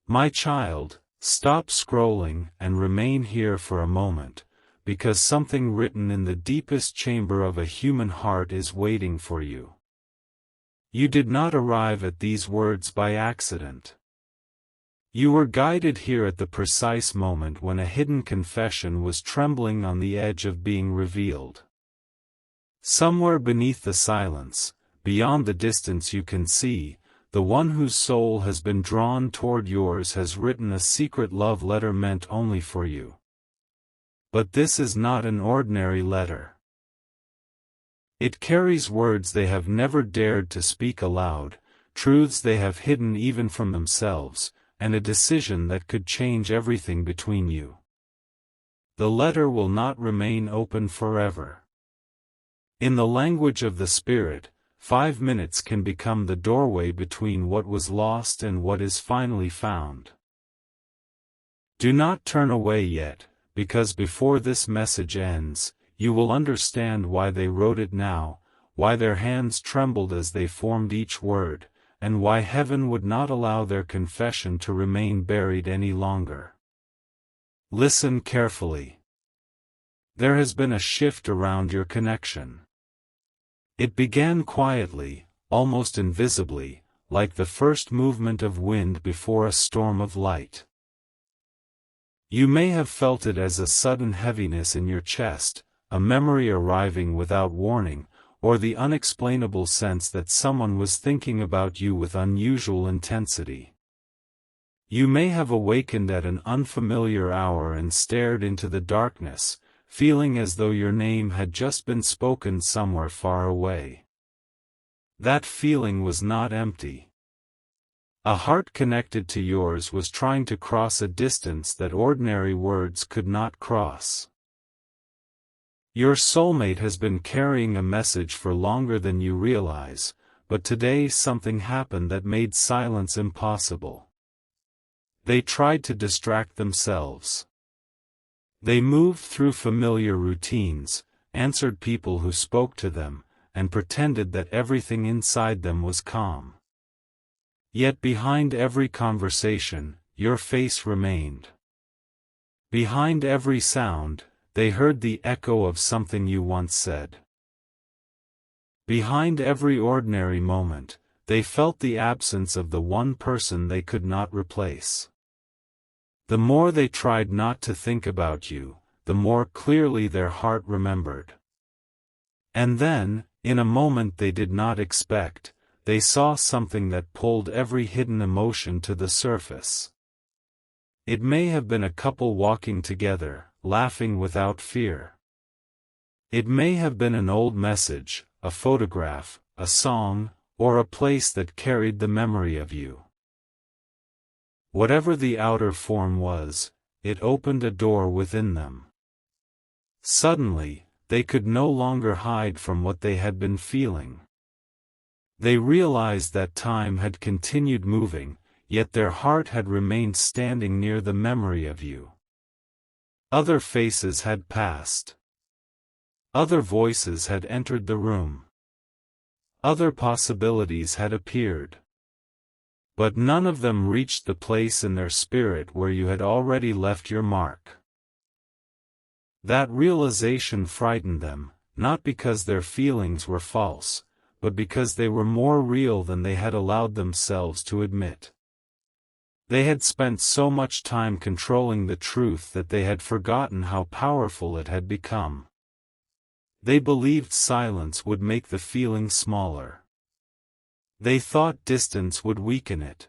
My child, stop scrolling and remain here for a moment, because something written in the deepest chamber of a human heart is waiting for you. You did not arrive at these words by accident. You were guided here at the precise moment when a hidden confession was trembling on the edge of being revealed. Somewhere beneath the silence, beyond the distance you can see, the one whose soul has been drawn toward yours has written a secret love letter meant only for you. But this is not an ordinary letter. It carries words they have never dared to speak aloud, truths they have hidden even from themselves, and a decision that could change everything between you. The letter will not remain open forever. In the language of the Spirit, 5 minutes can become the doorway between what was lost and what is finally found. Do not turn away yet, because before this message ends, you will understand why they wrote it now, why their hands trembled as they formed each word, and why heaven would not allow their confession to remain buried any longer. Listen carefully. There has been a shift around your connection. It began quietly, almost invisibly, like the first movement of wind before a storm of light. You may have felt it as a sudden heaviness in your chest, a memory arriving without warning, or the unexplainable sense that someone was thinking about you with unusual intensity. You may have awakened at an unfamiliar hour and stared into the darkness, feeling as though your name had just been spoken somewhere far away. That feeling was not empty. A heart connected to yours was trying to cross a distance that ordinary words could not cross. Your soulmate has been carrying a message for longer than you realize, but today something happened that made silence impossible. They tried to distract themselves. They moved through familiar routines, answered people who spoke to them, and pretended that everything inside them was calm. Yet behind every conversation, your face remained. Behind every sound, they heard the echo of something you once said. Behind every ordinary moment, they felt the absence of the one person they could not replace. The more they tried not to think about you, the more clearly their heart remembered. And then, in a moment they did not expect, they saw something that pulled every hidden emotion to the surface. It may have been a couple walking together, laughing without fear. It may have been an old message, a photograph, a song, or a place that carried the memory of you. Whatever the outer form was, it opened a door within them. Suddenly, they could no longer hide from what they had been feeling. They realized that time had continued moving, yet their heart had remained standing near the memory of you. Other faces had passed. Other voices had entered the room. Other possibilities had appeared. But none of them reached the place in their spirit where you had already left your mark. That realization frightened them, not because their feelings were false, but because they were more real than they had allowed themselves to admit. They had spent so much time controlling the truth that they had forgotten how powerful it had become. They believed silence would make the feeling smaller. They thought distance would weaken it.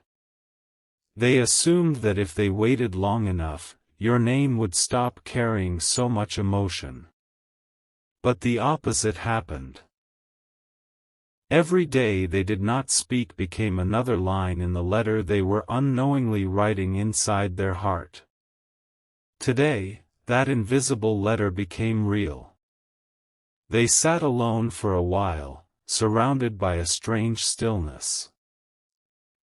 They assumed that if they waited long enough, your name would stop carrying so much emotion. But the opposite happened. Every day they did not speak became another line in the letter they were unknowingly writing inside their heart. Today, that invisible letter became real. They sat alone for a while, surrounded by a strange stillness.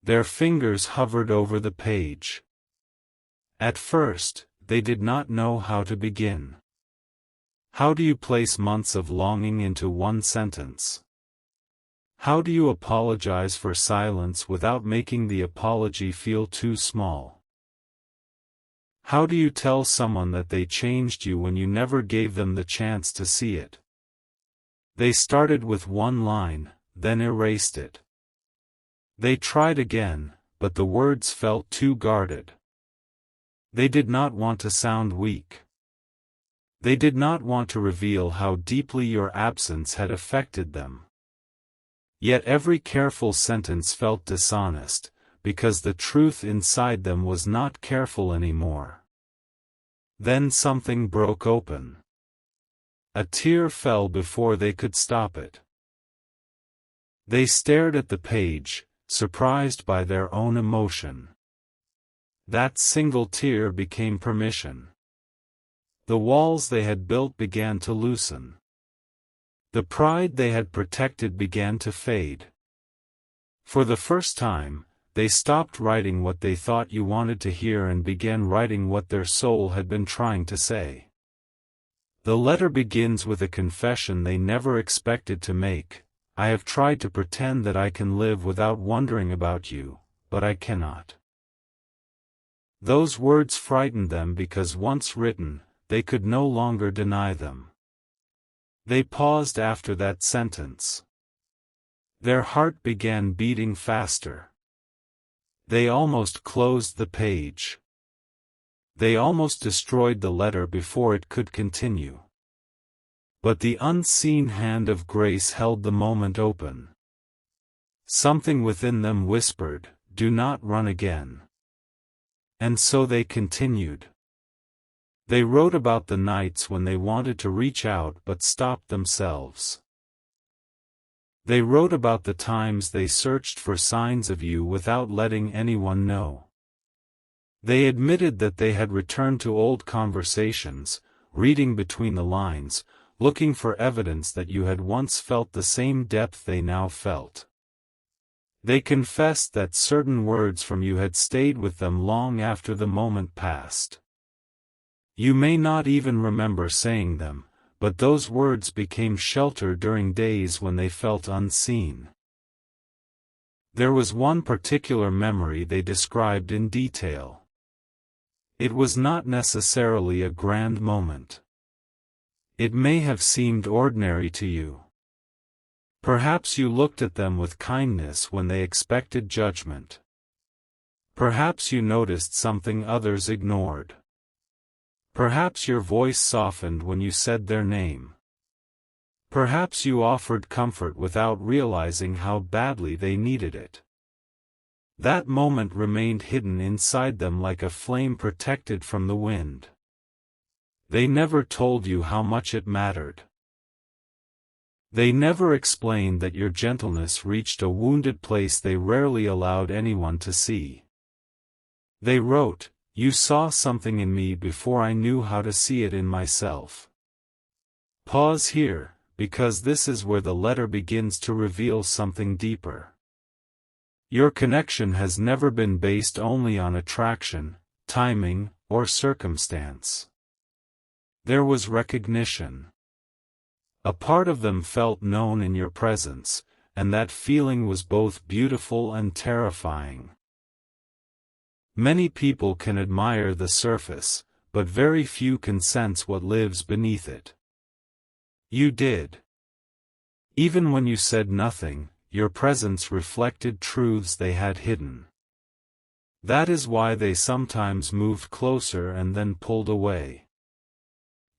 Their fingers hovered over the page. At first, they did not know how to begin. How do you place months of longing into one sentence? How do you apologize for silence without making the apology feel too small? How do you tell someone that they changed you when you never gave them the chance to see it? They started with one line, then erased it. They tried again, but the words felt too guarded. They did not want to sound weak. They did not want to reveal how deeply your absence had affected them. Yet every careful sentence felt dishonest, because the truth inside them was not careful anymore. Then something broke open. A tear fell before they could stop it. They stared at the page, surprised by their own emotion. That single tear became permission. The walls they had built began to loosen. The pride they had protected began to fade. For the first time, they stopped writing what they thought you wanted to hear and began writing what their soul had been trying to say. The letter begins with a confession they never expected to make. I have tried to pretend that I can live without wondering about you, but I cannot. Those words frightened them because once written, they could no longer deny them. They paused after that sentence. Their heart began beating faster. They almost closed the page. They almost destroyed the letter before it could continue. But the unseen hand of grace held the moment open. Something within them whispered, "Do not run again." And so they continued. They wrote about the nights when they wanted to reach out but stopped themselves. They wrote about the times they searched for signs of you without letting anyone know. They admitted that they had returned to old conversations, reading between the lines, looking for evidence that you had once felt the same depth they now felt. They confessed that certain words from you had stayed with them long after the moment passed. You may not even remember saying them, but those words became shelter during days when they felt unseen. There was one particular memory they described in detail. It was not necessarily a grand moment. It may have seemed ordinary to you. Perhaps you looked at them with kindness when they expected judgment. Perhaps you noticed something others ignored. Perhaps your voice softened when you said their name. Perhaps you offered comfort without realizing how badly they needed it. That moment remained hidden inside them like a flame protected from the wind. They never told you how much it mattered. They never explained that your gentleness reached a wounded place they rarely allowed anyone to see. They wrote, "You saw something in me before I knew how to see it in myself." Pause here, because this is where the letter begins to reveal something deeper. Your connection has never been based only on attraction, timing, or circumstance. There was recognition. A part of them felt known in your presence, and that feeling was both beautiful and terrifying. Many people can admire the surface, but very few can sense what lives beneath it. You did. Even when you said nothing, your presence reflected truths they had hidden. That is why they sometimes moved closer and then pulled away.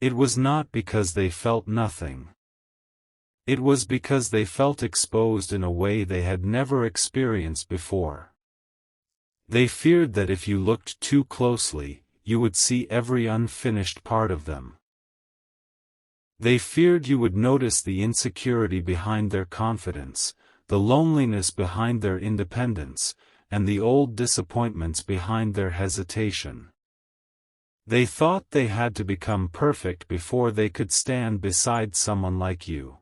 It was not because they felt nothing. It was because they felt exposed in a way they had never experienced before. They feared that if you looked too closely, you would see every unfinished part of them. They feared you would notice the insecurity behind their confidence, the loneliness behind their independence, and the old disappointments behind their hesitation. They thought they had to become perfect before they could stand beside someone like you.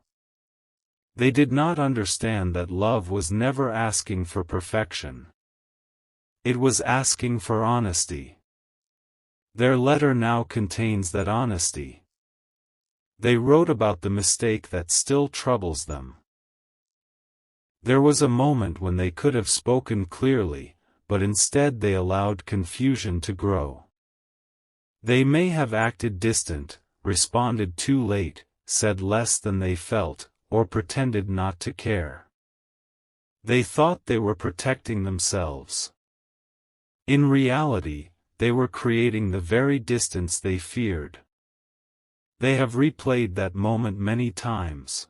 They did not understand that love was never asking for perfection. It was asking for honesty. Their letter now contains that honesty. They wrote about the mistake that still troubles them. There was a moment when they could have spoken clearly, but instead they allowed confusion to grow. They may have acted distant, responded too late, said less than they felt, or pretended not to care. They thought they were protecting themselves. In reality, they were creating the very distance they feared. They have replayed that moment many times.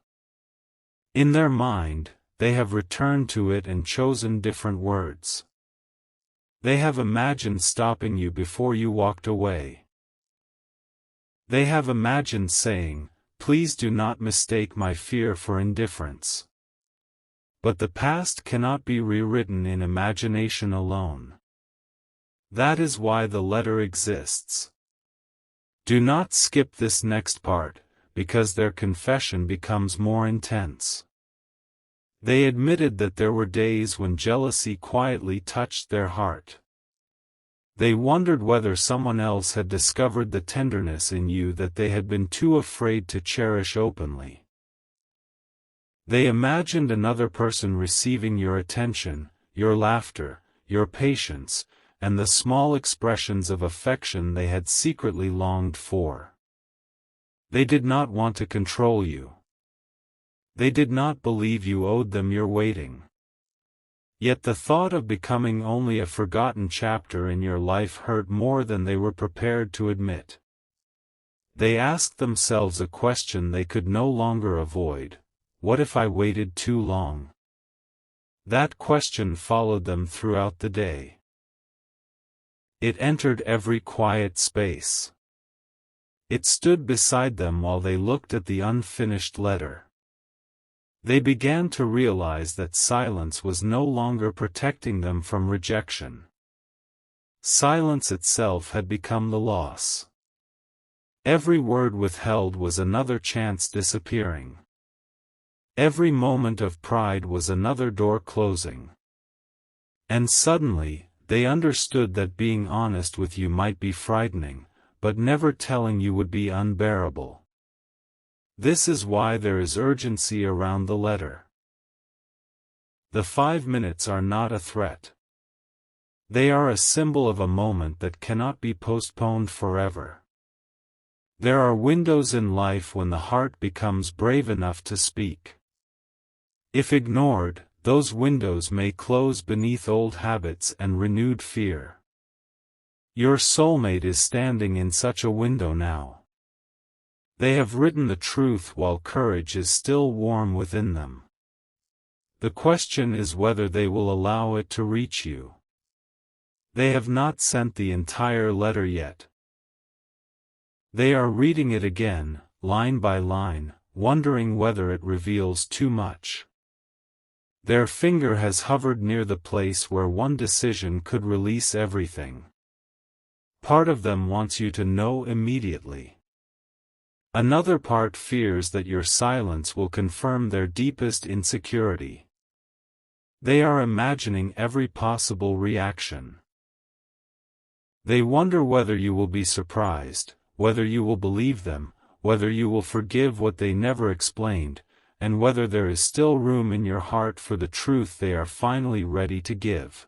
In their mind, they have returned to it and chosen different words. They have imagined stopping you before you walked away. They have imagined saying, "Please do not mistake my fear for indifference." But the past cannot be rewritten in imagination alone. That is why the letter exists. Do not skip this next part, because their confession becomes more intense. They admitted that there were days when jealousy quietly touched their heart. They wondered whether someone else had discovered the tenderness in you that they had been too afraid to cherish openly. They imagined another person receiving your attention, your laughter, your patience, and the small expressions of affection they had secretly longed for. They did not want to control you. They did not believe you owed them your waiting. Yet the thought of becoming only a forgotten chapter in your life hurt more than they were prepared to admit. They asked themselves a question they could no longer avoid: what if I waited too long? That question followed them throughout the day. It entered every quiet space. It stood beside them while they looked at the unfinished letter. They began to realize that silence was no longer protecting them from rejection. Silence itself had become the loss. Every word withheld was another chance disappearing. Every moment of pride was another door closing. And suddenly, they understood that being honest with you might be frightening, but never telling you would be unbearable. This is why there is urgency around the letter. The 5 minutes are not a threat. They are a symbol of a moment that cannot be postponed forever. There are windows in life when the heart becomes brave enough to speak. If ignored, those windows may close beneath old habits and renewed fear. Your soulmate is standing in such a window now. They have written the truth while courage is still warm within them. The question is whether they will allow it to reach you. They have not sent the entire letter yet. They are reading it again, line by line, wondering whether it reveals too much. Their finger has hovered near the place where one decision could release everything. Part of them wants you to know immediately. Another part fears that your silence will confirm their deepest insecurity. They are imagining every possible reaction. They wonder whether you will be surprised, whether you will believe them, whether you will forgive what they never explained, and whether there is still room in your heart for the truth they are finally ready to give.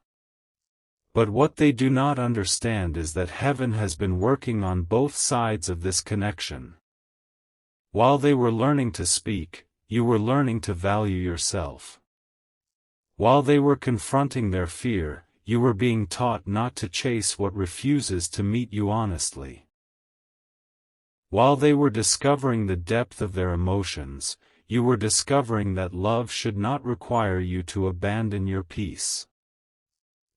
But what they do not understand is that heaven has been working on both sides of this connection. While they were learning to speak, you were learning to value yourself. While they were confronting their fear, you were being taught not to chase what refuses to meet you honestly. While they were discovering the depth of their emotions, you were discovering that love should not require you to abandon your peace.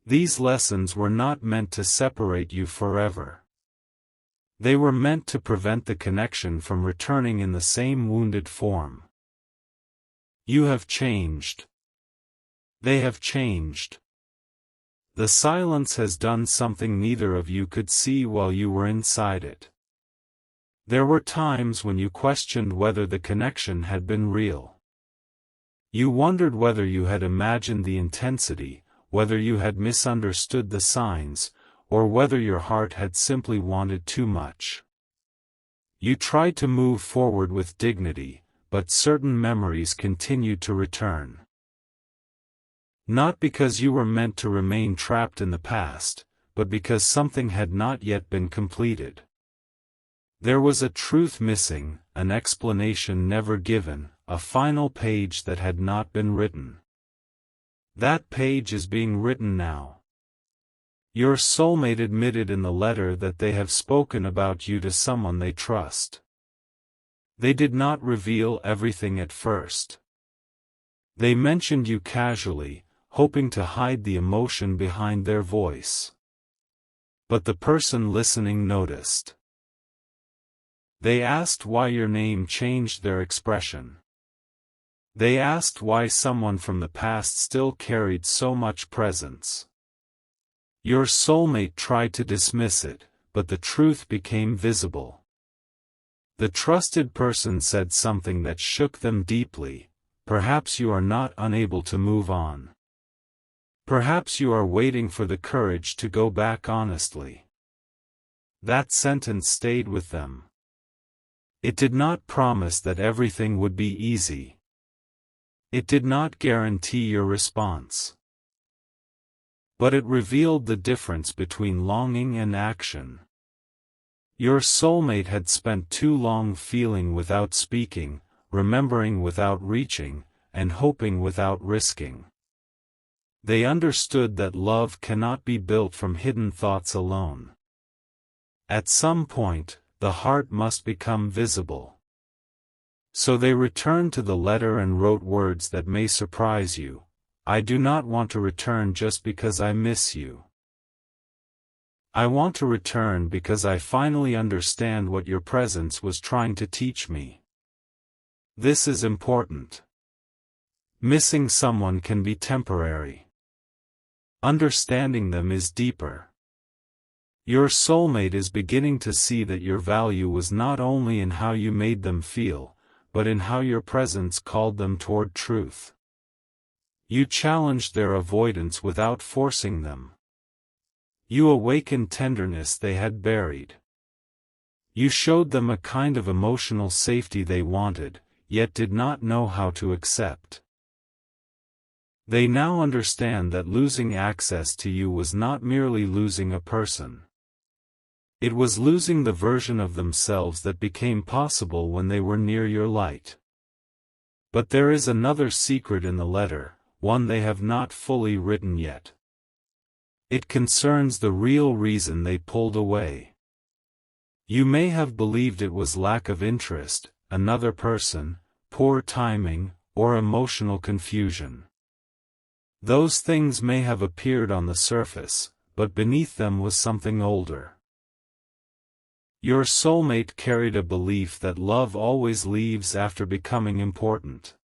These lessons were not meant to separate you forever. They were meant to prevent the connection from returning in the same wounded form. You have changed. They have changed. The silence has done something neither of you could see while you were inside it. There were times when you questioned whether the connection had been real. You wondered whether you had imagined the intensity, whether you had misunderstood the signs, or whether your heart had simply wanted too much. You tried to move forward with dignity, but certain memories continued to return. Not because you were meant to remain trapped in the past, but because something had not yet been completed. There was a truth missing, an explanation never given, a final page that had not been written. That page is being written now. Your soulmate admitted in the letter that they have spoken about you to someone they trust. They did not reveal everything at first. They mentioned you casually, hoping to hide the emotion behind their voice. But the person listening noticed. They asked why your name changed their expression. They asked why someone from the past still carried so much presence. Your soulmate tried to dismiss it, but the truth became visible. The trusted person said something that shook them deeply. Perhaps you are not unable to move on. Perhaps you are waiting for the courage to go back honestly. That sentence stayed with them. It did not promise that everything would be easy. It did not guarantee your response. But it revealed the difference between longing and action. Your soulmate had spent too long feeling without speaking, remembering without reaching, and hoping without risking. They understood that love cannot be built from hidden thoughts alone. At some point, the heart must become visible. So they returned to the letter and wrote words that may surprise you. I do not want to return just because I miss you. I want to return because I finally understand what your presence was trying to teach me. This is important. Missing someone can be temporary. Understanding them is deeper. Your soulmate is beginning to see that your value was not only in how you made them feel, but in how your presence called them toward truth. You challenged their avoidance without forcing them. You awakened tenderness they had buried. You showed them a kind of emotional safety they wanted, yet did not know how to accept. They now understand that losing access to you was not merely losing a person. It was losing the version of themselves that became possible when they were near your light. But there is another secret in the letter, one they have not fully written yet. It concerns the real reason they pulled away. You may have believed it was lack of interest, another person, poor timing, or emotional confusion. Those things may have appeared on the surface, but beneath them was something older. Your soulmate carried a belief that love always leaves after becoming important.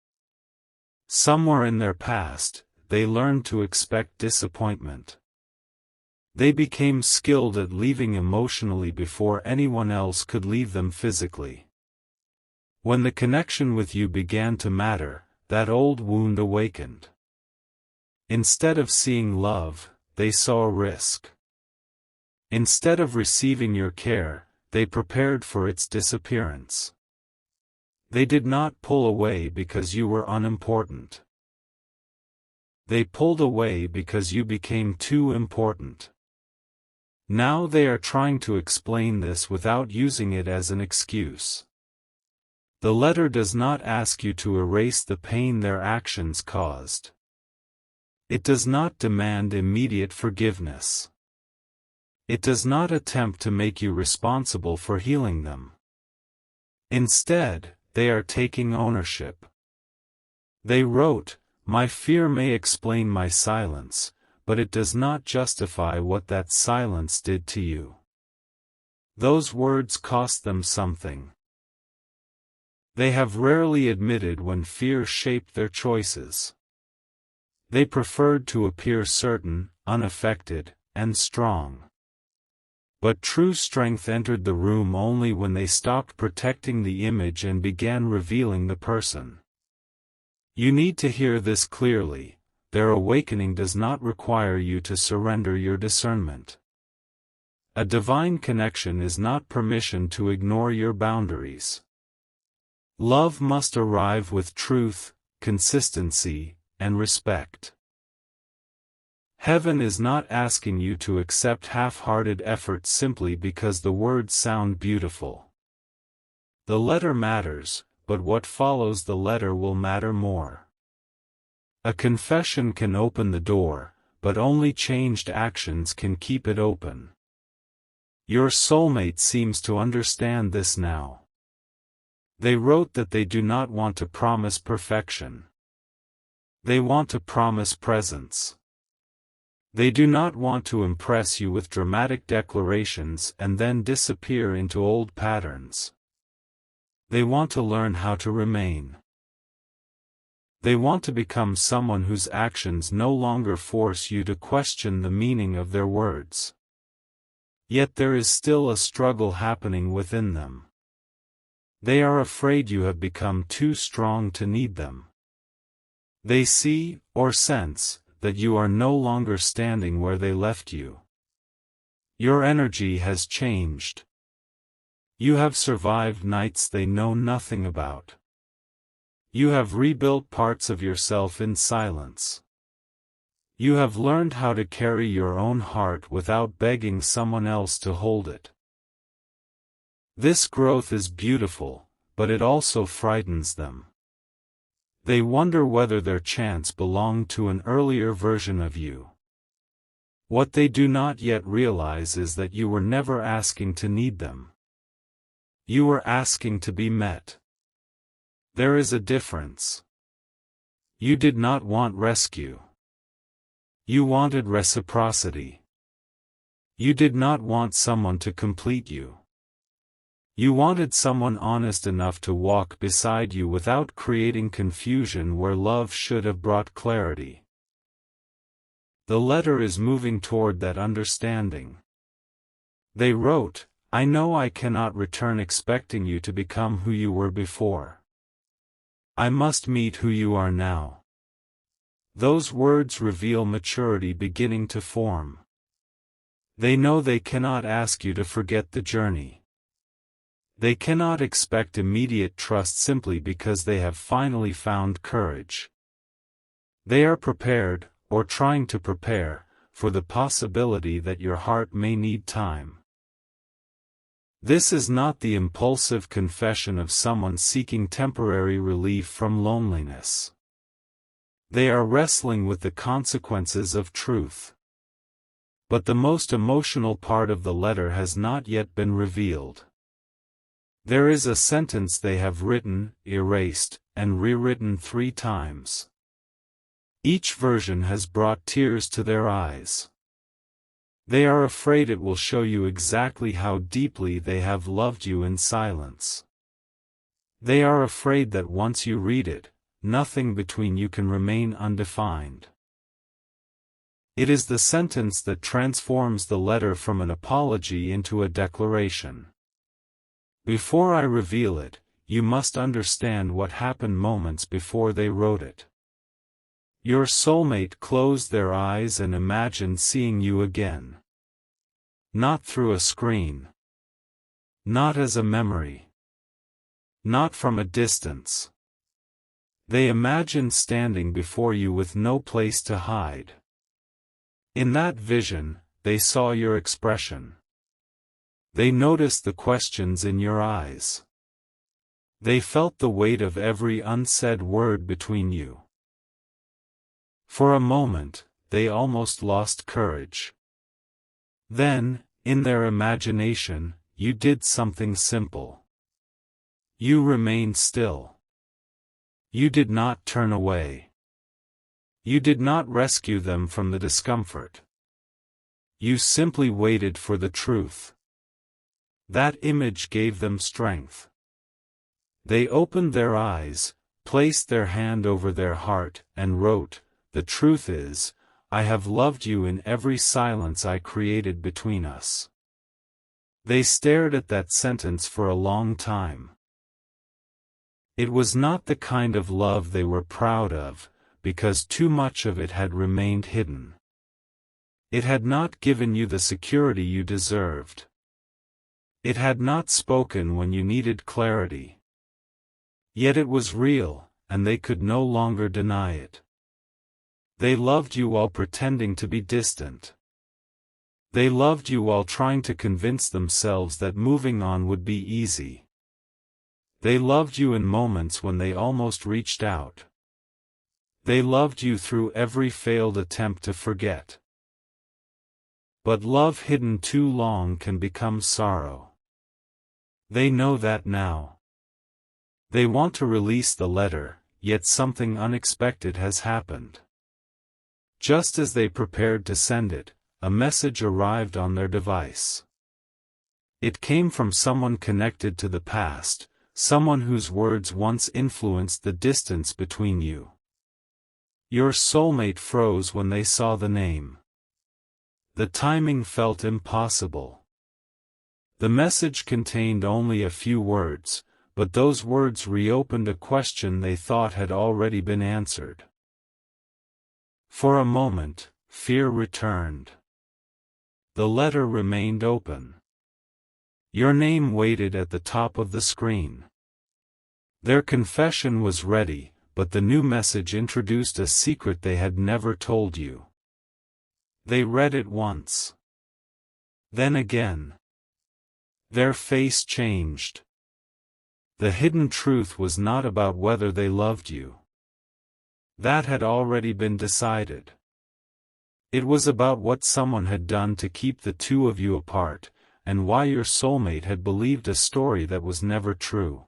Somewhere in their past, they learned to expect disappointment. They became skilled at leaving emotionally before anyone else could leave them physically. When the connection with you began to matter, that old wound awakened. Instead of seeing love, they saw a risk. Instead of receiving your care, they prepared for its disappearance. They did not pull away because you were unimportant. They pulled away because you became too important. Now they are trying to explain this without using it as an excuse. The letter does not ask you to erase the pain their actions caused. It does not demand immediate forgiveness. It does not attempt to make you responsible for healing them. Instead, they are taking ownership. They wrote, "My fear may explain my silence, but it does not justify what that silence did to you." Those words cost them something. They have rarely admitted when fear shaped their choices. They preferred to appear certain, unaffected, and strong. But true strength entered the room only when they stopped protecting the image and began revealing the person. You need to hear this clearly. Their awakening does not require you to surrender your discernment. A divine connection is not permission to ignore your boundaries. Love must arrive with truth, consistency, and respect. Heaven is not asking you to accept half-hearted effort simply because the words sound beautiful. The letter matters, but what follows the letter will matter more. A confession can open the door, but only changed actions can keep it open. Your soulmate seems to understand this now. They wrote that they do not want to promise perfection. They want to promise presence. They do not want to impress you with dramatic declarations and then disappear into old patterns. They want to learn how to remain. They want to become someone whose actions no longer force you to question the meaning of their words. Yet there is still a struggle happening within them. They are afraid you have become too strong to need them. They see, or sense, that you are no longer standing where they left you. Your energy has changed. You have survived nights they know nothing about. You have rebuilt parts of yourself in silence. You have learned how to carry your own heart without begging someone else to hold it. This growth is beautiful, but it also frightens them. They wonder whether their chance belonged to an earlier version of you. What they do not yet realize is that you were never asking to need them. You were asking to be met. There is a difference. You did not want rescue. You wanted reciprocity. You did not want someone to complete you. You wanted someone honest enough to walk beside you without creating confusion where love should have brought clarity. The letter is moving toward that understanding. They wrote, "I know I cannot return expecting you to become who you were before. I must meet who you are now." Those words reveal maturity beginning to form. They know they cannot ask you to forget the journey. They cannot expect immediate trust simply because they have finally found courage. They are prepared, or trying to prepare, for the possibility that your heart may need time. This is not the impulsive confession of someone seeking temporary relief from loneliness. They are wrestling with the consequences of truth. But the most emotional part of the letter has not yet been revealed. There is a sentence they have written, erased, and rewritten 3 times. Each version has brought tears to their eyes. They are afraid it will show you exactly how deeply they have loved you in silence. They are afraid that once you read it, nothing between you can remain undefined. It is the sentence that transforms the letter from an apology into a declaration. Before I reveal it, you must understand what happened moments before they wrote it. Your soulmate closed their eyes and imagined seeing you again. Not through a screen. Not as a memory. Not from a distance. They imagined standing before you with no place to hide. In that vision, they saw your expression. They noticed the questions in your eyes. They felt the weight of every unsaid word between you. For a moment, they almost lost courage. Then, in their imagination, you did something simple. You remained still. You did not turn away. You did not rescue them from the discomfort. You simply waited for the truth. That image gave them strength. They opened their eyes, placed their hand over their heart, and wrote, "The truth is, I have loved you in every silence I created between us." They stared at that sentence for a long time. It was not the kind of love they were proud of, because too much of it had remained hidden. It had not given you the security you deserved. It had not spoken when you needed clarity. Yet it was real, and they could no longer deny it. They loved you while pretending to be distant. They loved you while trying to convince themselves that moving on would be easy. They loved you in moments when they almost reached out. They loved you through every failed attempt to forget. But love hidden too long can become sorrow. They know that now. They want to release the letter, yet something unexpected has happened. Just as they prepared to send it, a message arrived on their device. It came from someone connected to the past, someone whose words once influenced the distance between you. Your soulmate froze when they saw the name. The timing felt impossible. The message contained only a few words, but those words reopened a question they thought had already been answered. For a moment, fear returned. The letter remained open. Your name waited at the top of the screen. Their confession was ready, but the new message introduced a secret they had never told you. They read it once. Then again. Their face changed. The hidden truth was not about whether they loved you. That had already been decided. It was about what someone had done to keep the two of you apart, and why your soulmate had believed a story that was never true.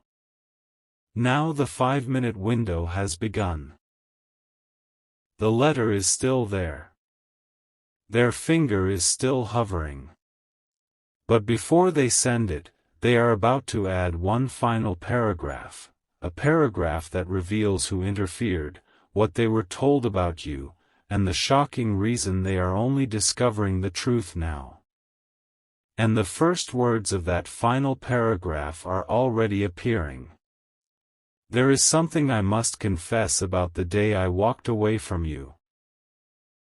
Now the 5-minute window has begun. The letter is still there. Their finger is still hovering. But before they send it, they are about to add one final paragraph, a paragraph that reveals who interfered, what they were told about you, and the shocking reason they are only discovering the truth now. And the first words of that final paragraph are already appearing. There is something I must confess about the day I walked away from you,